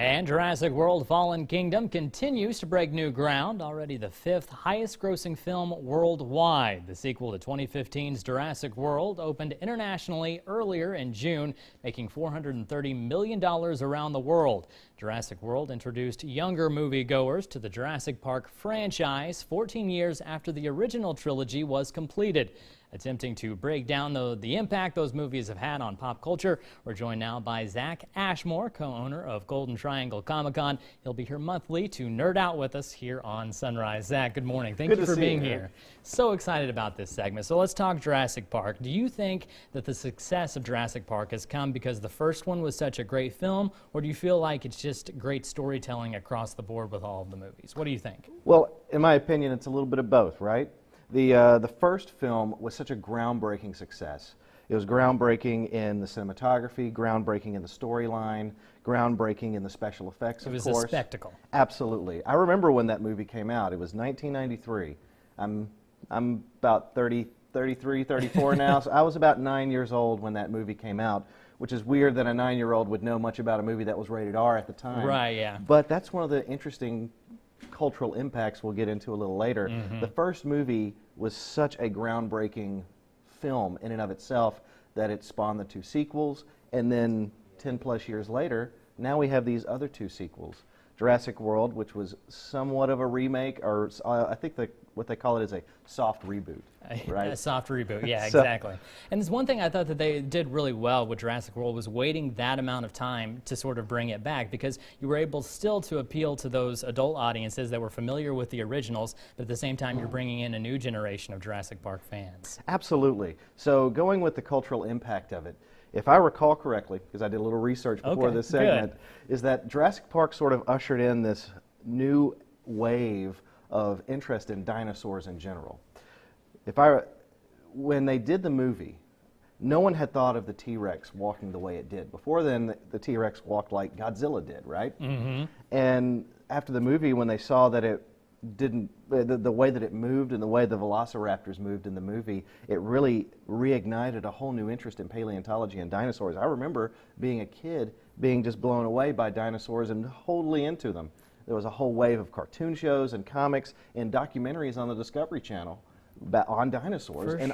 And Jurassic World Fallen Kingdom continues to break new ground, already the fifth highest-grossing film worldwide. The sequel to 2015's Jurassic World opened internationally earlier in June, making $430 million around the world. Jurassic World introduced younger moviegoers to the Jurassic Park franchise 14 years after the original trilogy was completed. Attempting to break down the impact those movies have had on pop culture, we're joined now by Zac Ashmore, co-owner of Golden Triangle Comic-Con. He'll be here monthly to nerd out with us here on Sunrise. Zac, good morning. Thank you for being here. So excited about this segment. So let's talk Jurassic Park. Do you think that the success of Jurassic Park has come because the first one was such a great film, or do you feel like it's just great storytelling across the board with all of the movies? What do you think? Well, in my opinion, it's a little bit of both, right? The first film was such a groundbreaking success. It was groundbreaking in the cinematography, groundbreaking in the storyline, groundbreaking in the special effects, of course. It was a spectacle. Absolutely. I remember when that movie came out. It was 1993. I'm about 33, 34 now, so I was about 9 years old when that movie came out, which is weird that a 9-year-old would know much about a movie that was rated R at the time. Right, yeah. But that's one of the interesting cultural impacts we'll get into a little later. The first movie was such a groundbreaking film in and of itself that it spawned the two sequels, and then 10 plus years later, now we have these other two sequels. Jurassic World, which was somewhat of a remake, or I think what they call it is a soft reboot, right? A soft reboot, yeah, exactly. And there's one thing I thought that they did really well with Jurassic World was waiting that amount of time to sort of bring it back, because you were able still to appeal to those adult audiences that were familiar with the originals, but at the same time you're bringing in a new generation of Jurassic Park fans. Absolutely. So going with the cultural impact of it, if I recall correctly, because I did a little research before this segment, is that Jurassic Park sort of ushered in this new wave of interest in dinosaurs in general. When they did the movie, no one had thought of the T-Rex walking the way it did. Before then, the T-Rex walked like Godzilla did, right? And after the movie, when they saw that it didn't, the way that it moved and the way the velociraptors moved in the movie, it really reignited a whole new interest in paleontology and dinosaurs. I remember being a kid being just blown away by dinosaurs and totally into them. There was a whole wave of cartoon shows and comics and documentaries on the Discovery Channel on dinosaurs, and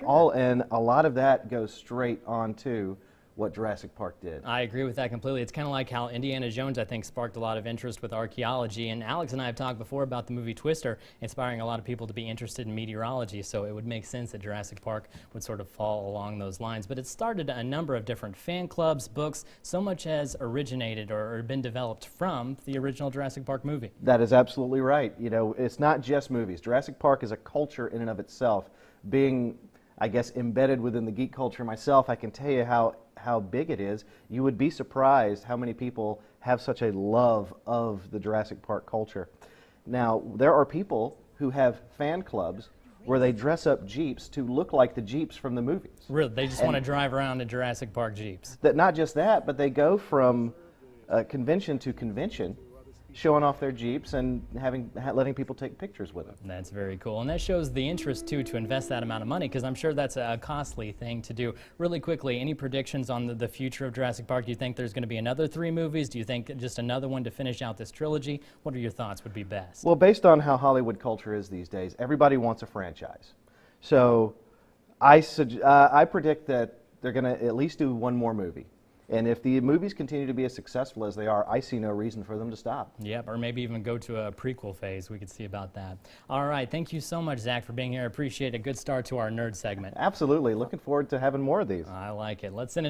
a lot of that goes straight onto what Jurassic Park did. I agree with that completely. It's kind of like how Indiana Jones, I think, sparked a lot of interest with archaeology, and Alex and I have talked before about the movie Twister inspiring a lot of people to be interested in meteorology, so it would make sense that Jurassic Park would sort of fall along those lines. But it started a number of different fan clubs, books, so much has originated or been developed from the original Jurassic Park movie. That is absolutely right. You know, it's not just movies. Jurassic Park is a culture in and of itself. Being, I guess, embedded within the geek culture myself, I can tell you how big it is. You would be surprised how many people have such a love of the Jurassic Park culture. Now, there are people who have fan clubs where they dress up Jeeps to look like the Jeeps from the movies. Really? They just want to drive around in Jurassic Park Jeeps? Not just that, but they go from convention to convention, showing off their Jeeps and letting people take pictures with them. That's very cool. And that shows the interest, too, to invest that amount of money, because I'm sure that's a costly thing to do. Really quickly, any predictions on the future of Jurassic Park? Do you think there's going to be another 3 movies? Do you think just another one to finish out this trilogy? What are your thoughts would be best? Well, based on how Hollywood culture is these days, everybody wants a franchise. So I predict that they're going to at least do one more movie. And if the movies continue to be as successful as they are, I see no reason for them to stop. Yep, or maybe even go to a prequel phase. We could see about that. All right, thank you so much, Zac, for being here. I appreciate a good start to our nerd segment. Absolutely. Looking forward to having more of these. I like it. Let's send